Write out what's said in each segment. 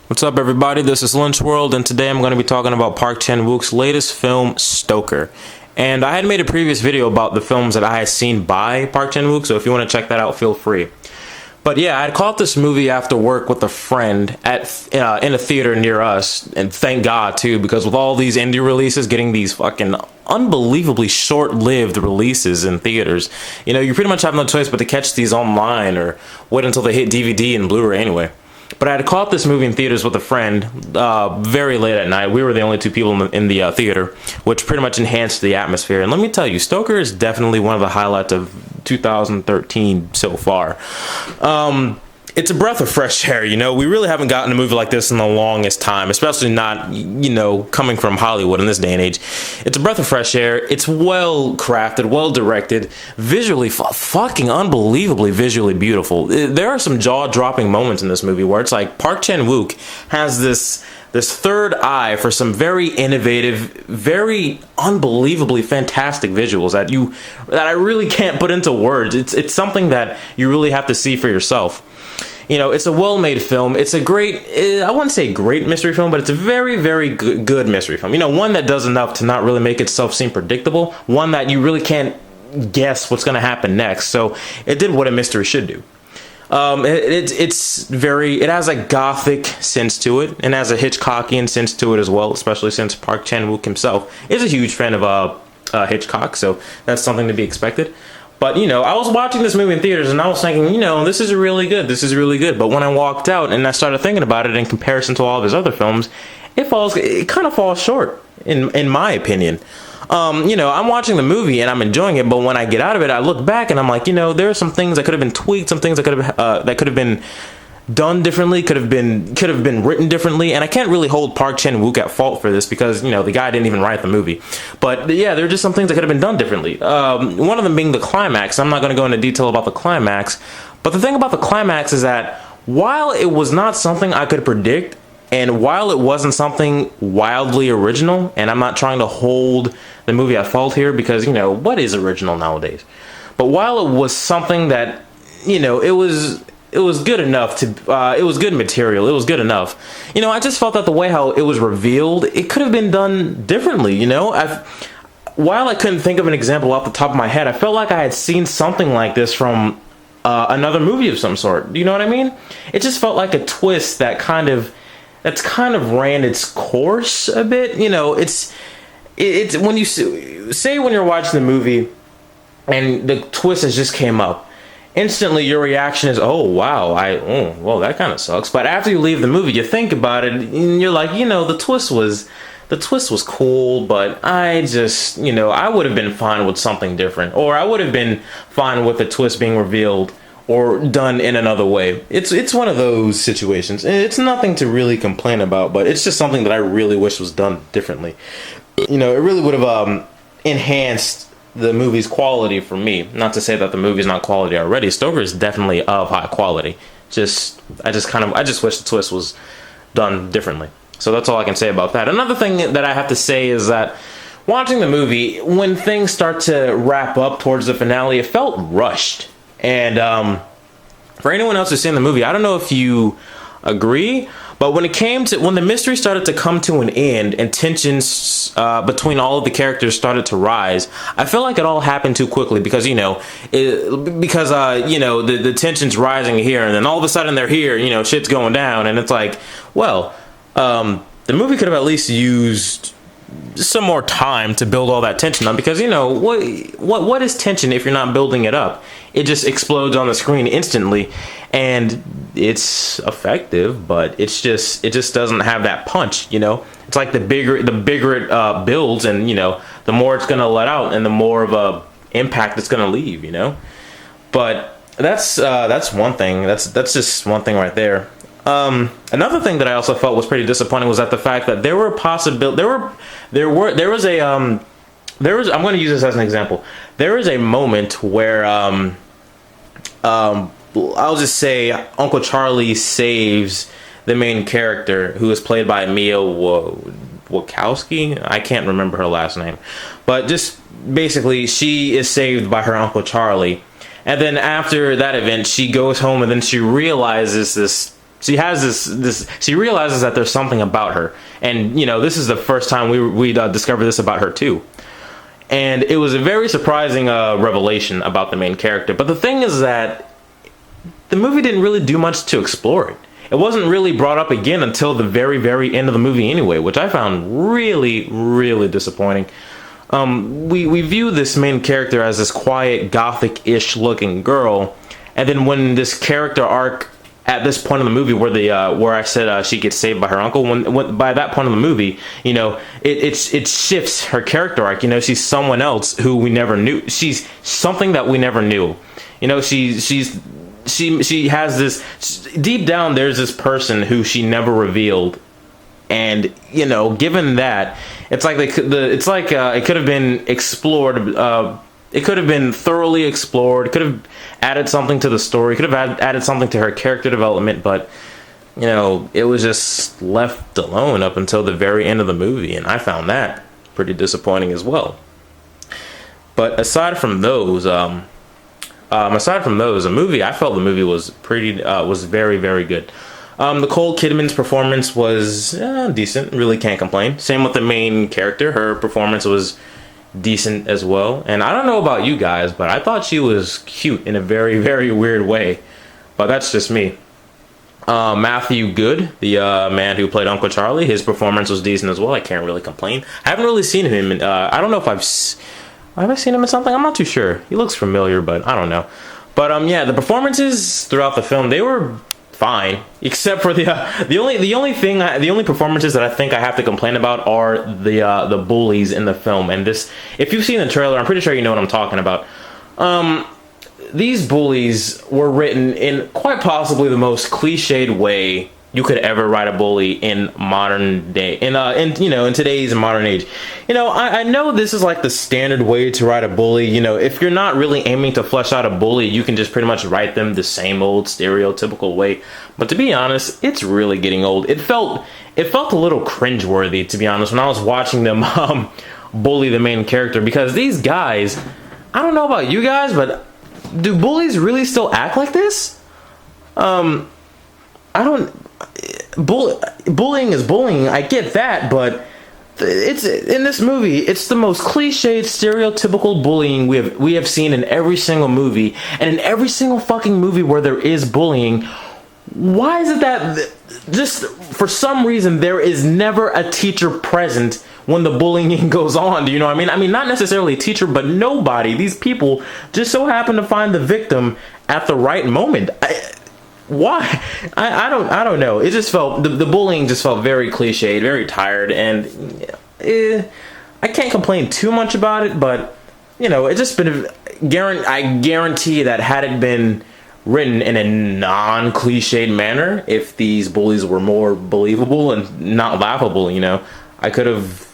What's up, everybody? This is Lynch World, and today I'm going to be talking about Park Chan Wook's latest film, Stoker. And I had made a previous video about the films that I had seen by Park Chan Wook, so if you want to check that out, feel free. But yeah, I had caught this movie after work with a friend at in a theater near us, and thank God too, because with all these indie releases, getting these fucking unbelievably short-lived releases in theaters, you pretty much have no choice but to catch these online or wait until they hit DVD and Blu-ray anyway. But I had caught this movie in theaters with a friend very late at night. We were the only two people in the theater, which pretty much enhanced the atmosphere. And let me tell you, Stoker is definitely one of the highlights of 2013 so far. It's a breath of fresh air, We really haven't gotten a movie like this in the longest time, especially not, coming from Hollywood in this day and age. It's a breath of fresh air. It's well crafted, well directed, visually fucking unbelievably visually beautiful. There are some jaw-dropping moments in this movie where it's like Park Chan Wook has this third eye for some very innovative, very unbelievably fantastic visuals that I really can't put into words. It's something that you really have to see for yourself. It's a well-made film. It's a great, I wouldn't say great mystery film, but it's a very, very good mystery film. One that does enough to not really make itself seem predictable. One that you really can't guess what's going to happen next. So it did what a mystery should do. It has a gothic sense to it, and has a Hitchcockian sense to it as well, especially since Park Chan Wook himself is a huge fan of Hitchcock, so that's something to be expected. But, I was watching this movie in theaters and I was thinking, this is really good. But when I walked out and I started thinking about it in comparison to all of his other films, it kind of falls short, in my opinion. I'm watching the movie and I'm enjoying it, but when I get out of it, I look back and I'm like, there are some things that could have been tweaked, some things that could have been done differently, could have been written differently, and I can't really hold Park Chan Wook at fault for this because the guy didn't even write the movie. But yeah, there are just some things that could have been done differently. One of them being the climax. I'm not going to go into detail about the climax, but the thing about the climax is that while it was not something I could predict, and while it wasn't something wildly original, and I'm not trying to hold the movie at fault here because what is original nowadays? But while it was something that it was good enough to, it was good material. It was good enough. I just felt that the way how it was revealed, it could have been done differently, While I couldn't think of an example off the top of my head, I felt like I had seen something like this from another movie of some sort. Do you know what I mean? It just felt like a twist that's kind of ran its course a bit. It's when you say when you're watching the movie and the twist has just came up. Instantly, your reaction is, "Oh wow, well, that kind of sucks." But after you leave the movie, you think about it, and you're like, the twist was cool, but I just, I would have been fine with something different, or I would have been fine with the twist being revealed or done in another way. It's one of those situations, and it's nothing to really complain about, but it's just something that I really wish was done differently. It really would have enhanced the movie's quality for me. Not to say that the movie's not quality already. Stoker is definitely of high quality. I just wish the twist was done differently. So that's all I can say about that. Another thing that I have to say is that watching the movie, when things start to wrap up towards the finale, it felt rushed. And for anyone else who's seen the movie, I don't know if you agree, but when the mystery started to come to an end and tensions between all of the characters started to rise, I feel like it all happened too quickly because the tension's rising here, and then all of a sudden they're here, shit's going down, and it's like, well, the movie could have at least used some more time to build all that tension up, because what is tension if you're not building it up? It just explodes on the screen instantly, and it's effective, but it just doesn't have that punch. It's like the bigger it builds, and the more it's gonna let out, and the more of a impact it's gonna leave. But that's one thing. That's just one thing right there. Another thing that I also felt was pretty disappointing was that the fact that I'm going to use this as an example. There is a moment where I'll just say Uncle Charlie saves the main character, who is played by Mia Wachowski. I can't remember her last name, but just basically she is saved by her Uncle Charlie. And then after that event, she goes home and then she realizes this She has this. She realizes that there's something about her, and you know, this is the first time we discovered this about her too. And it was a very surprising revelation about the main character. But the thing is that the movie didn't really do much to explore it. It wasn't really brought up again until the very, very end of the movie anyway, which I found really, really disappointing. We view this main character as this quiet, gothic-ish looking girl, and then when this character arc at this point in the movie where I said she gets saved by her uncle, when by that point in the movie, you know, it shifts her character arc. You know, she's someone else who we never knew. She's something that we never knew. You know, she has this deep down. There's this person who she never revealed, and you know, given that, it's like it could have been explored. It could have been thoroughly explored. It could have added something to the story. Could have added something to her character development, but you know, it was just left alone up until the very end of the movie, and I found that pretty disappointing as well. But aside from those, the movie, I felt the movie was was very, very good. Nicole Kidman's performance was decent. Really can't complain. Same with the main character. Her performance was decent as well. And I don't know about you guys, but I thought she was cute in a very, very weird way. But that's just me. Matthew Good, the man who played Uncle Charlie, his performance was decent as well. I can't really complain. I haven't really seen him in, I don't know if have I seen him in something? I'm not too sure. He looks familiar, but I don't know. But yeah, the performances throughout the film, they were fine, except for the only performances that I think I have to complain about are the bullies in the film. And this, if you've seen the trailer, I'm pretty sure you know what I'm talking about. These bullies were written in quite possibly the most cliched way you could ever write a bully in modern day, in today's modern age. You know, I know this is like the standard way to write a bully. You know, if you're not really aiming to flesh out a bully, you can just pretty much write them the same old stereotypical way. But to be honest, it's really getting old. It felt a little cringeworthy, to be honest, when I was watching them bully the main character, because these guys, I don't know about you guys, but do bullies really still act like this? Bullying is bullying, I get that, but it's in this movie, it's the most cliched, stereotypical bullying we have seen in every single movie, and in every single fucking movie where there is bullying. Why is it that just for some reason there is never a teacher present when the bullying goes on? Do you know what I mean? I mean, not necessarily a teacher, but nobody. These people just so happen to find the victim at the right moment. Why? I don't know. It just felt, the bullying just felt very cliched, very tired, and I can't complain too much about it, but you know, it's just been I guarantee that had it been written in a non-cliched manner, if these bullies were more believable and not laughable, you know, I could have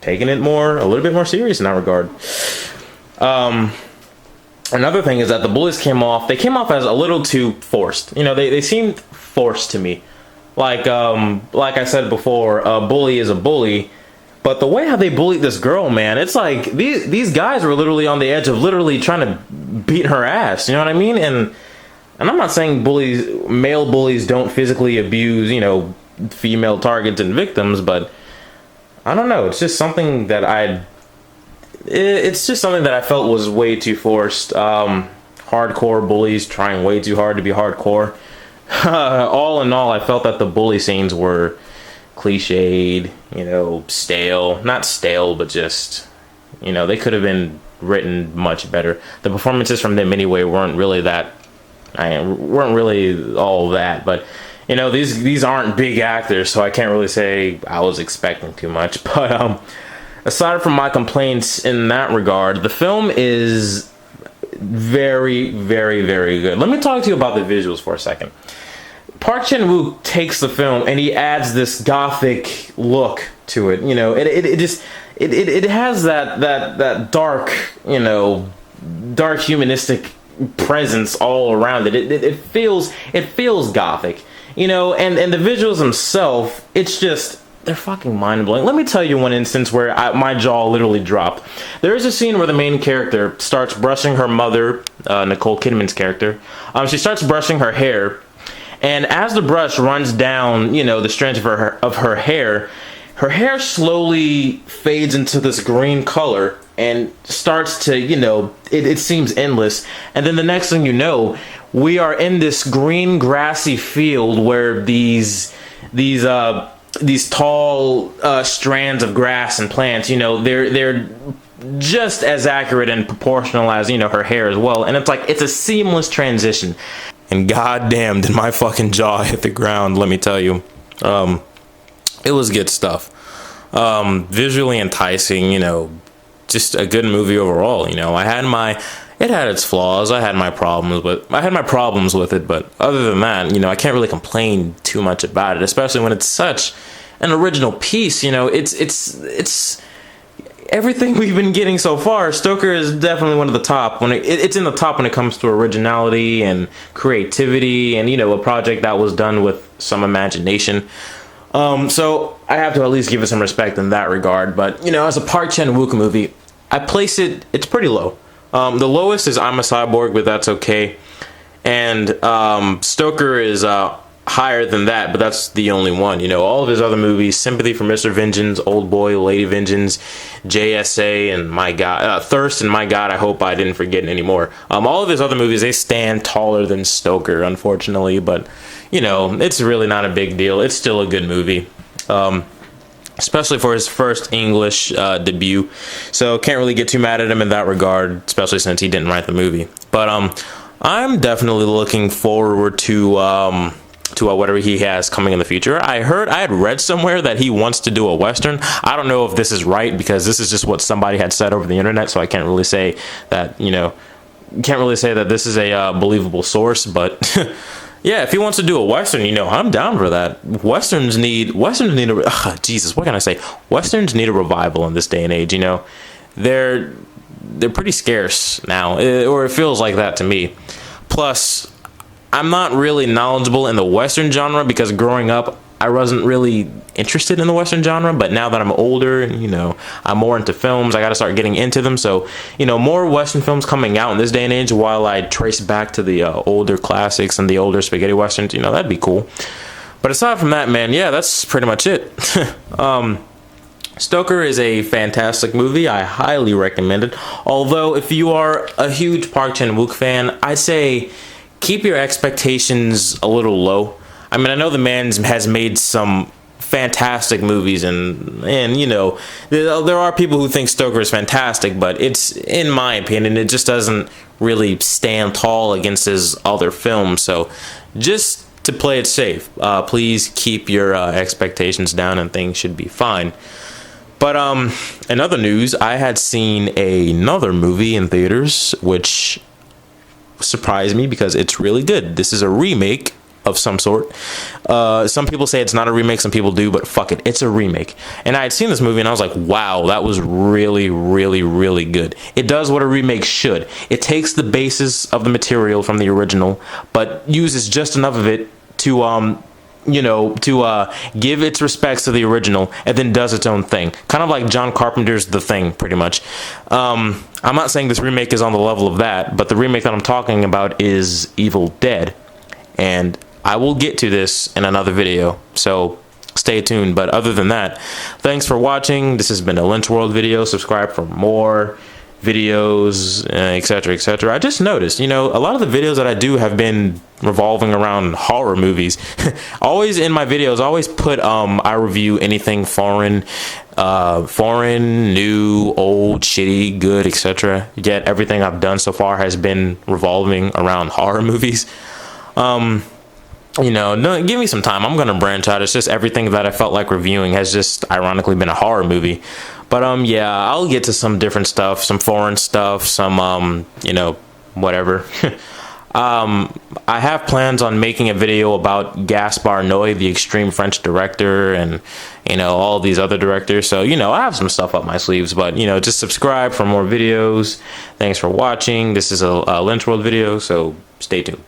taken it a little bit more serious in that regard. Another thing is that the bullies came off as a little too forced. You know, they seemed forced to me. Like I said before, a bully is a bully. But the way how they bullied this girl, man, it's like these guys were literally on the edge of literally trying to beat her ass. You know what I mean? And I'm not saying male bullies don't physically abuse, you know, female targets and victims, but I don't know. It's just something that I felt was way too forced. Hardcore bullies trying way too hard to be hardcore. All in all, I felt that the bully scenes were cliched, you know, stale. Not stale, but just, you know, they could have been written much better. The performances from them anyway weren't really all that, but you know, these aren't big actors, so I can't really say I was expecting too much. But aside from my complaints in that regard, the film is very, very, very good. Let me talk to you about the visuals for a second. Park Chan Wook takes the film and he adds this gothic look to it. You know, it has that dark, you know, dark humanistic presence all around it. It feels gothic, you know, and the visuals themselves, it's just, they're fucking mind-blowing. Let me tell you one instance where my jaw literally dropped. There is a scene where the main character starts brushing her mother, Nicole Kidman's character. She starts brushing her hair, And as the brush runs down, you know, the strands of her hair slowly fades into this green color and starts to, you know, it seems endless. And then the next thing you know, we are in this green grassy field where these tall strands of grass and plants, you know, they're just as accurate and proportional as, you know, her hair as well. And it's like, it's a seamless transition. And goddamn, did my fucking jaw hit the ground, let me tell you. It was good stuff. Visually enticing, you know, just a good movie overall. You know, it had its flaws. I had my problems with it, but other than that, you know, I can't really complain too much about it, especially when it's such an original piece. You know, it's everything we've been getting so far. Stoker is definitely one of the top. It's in the top when it comes to originality and creativity, and, you know, a project that was done with some imagination. So I have to at least give it some respect in that regard. But, you know, as a Park Chan Wook movie, I place it's pretty low. The lowest is I'm a Cyborg, but that's okay. And Stoker is higher than that, but that's the only one. You know, all of his other movies, Sympathy for Mr. Vengeance, Old Boy, Lady Vengeance, JSA, and My God, Thirst, and My God, I hope I didn't forget any more. All of his other movies, they stand taller than Stoker, unfortunately, but, you know, it's really not a big deal. It's still a good movie, especially for his first English debut. So can't really get too mad at him in that regard, especially since he didn't write the movie. But I'm definitely looking forward to whatever he has coming in the future. I had read somewhere that he wants to do a Western. I don't know if this is right, because this is just what somebody had said over the internet, so I can't really say that, you know, that this is a believable source, but yeah, if he wants to do a Western, you know, I'm down for that. Westerns need Jesus, what can I say? Westerns need a revival in this day and age, you know. They're pretty scarce now, or it feels like that to me. Plus, I'm not really knowledgeable in the Western genre, because growing up, I wasn't really interested in the Western genre, but now that I'm older and, you know, I'm more into films, I got to start getting into them. So, you know, more Western films coming out in this day and age, while I trace back to the older classics and the older spaghetti Westerns, you know, that'd be cool. But aside from that, man, yeah, that's pretty much it. Stoker is a fantastic movie. I highly recommend it. Although, if you are a huge Park Chan Wook fan, I'd say keep your expectations a little low. I mean, I know the man has made some fantastic movies, and you know, there are people who think Stoker is fantastic, but it's, in my opinion, it just doesn't really stand tall against his other films. So just to play it safe, please keep your expectations down, and things should be fine. But in other news, I had seen another movie in theaters, which surprised me because it's really good. This is a remake of some sort. Some people say it's not a remake, some people do, but fuck it, it's a remake. And I had seen this movie and I was like, wow, that was really, really, really good. It does what a remake should. It takes the basis of the material from the original, but uses just enough of it to give its respects to the original, and then does its own thing, kind of like John Carpenter's The Thing, pretty much. I'm not saying this remake is on the level of that, but the remake that I'm talking about is Evil Dead, and I will get to this in another video, so stay tuned. But other than that, thanks for watching. This has been a Lynch World video. Subscribe for more videos, etc., etc. I just noticed, you know, a lot of the videos that I do have been revolving around horror movies. Always in my videos, I always put I review anything foreign, new, old, shitty, good, etc. Yet everything I've done so far has been revolving around horror movies. You know, no, give me some time. I'm gonna branch out. It's just everything that I felt like reviewing has just ironically been a horror movie. But yeah, I'll get to some different stuff, some foreign stuff, some you know, whatever. I have plans on making a video about Gaspar Noé, the extreme French director, and, you know, all these other directors. So, you know, I have some stuff up my sleeves, but, you know, just subscribe for more videos. Thanks for watching. This is a Lynch World video, so stay tuned.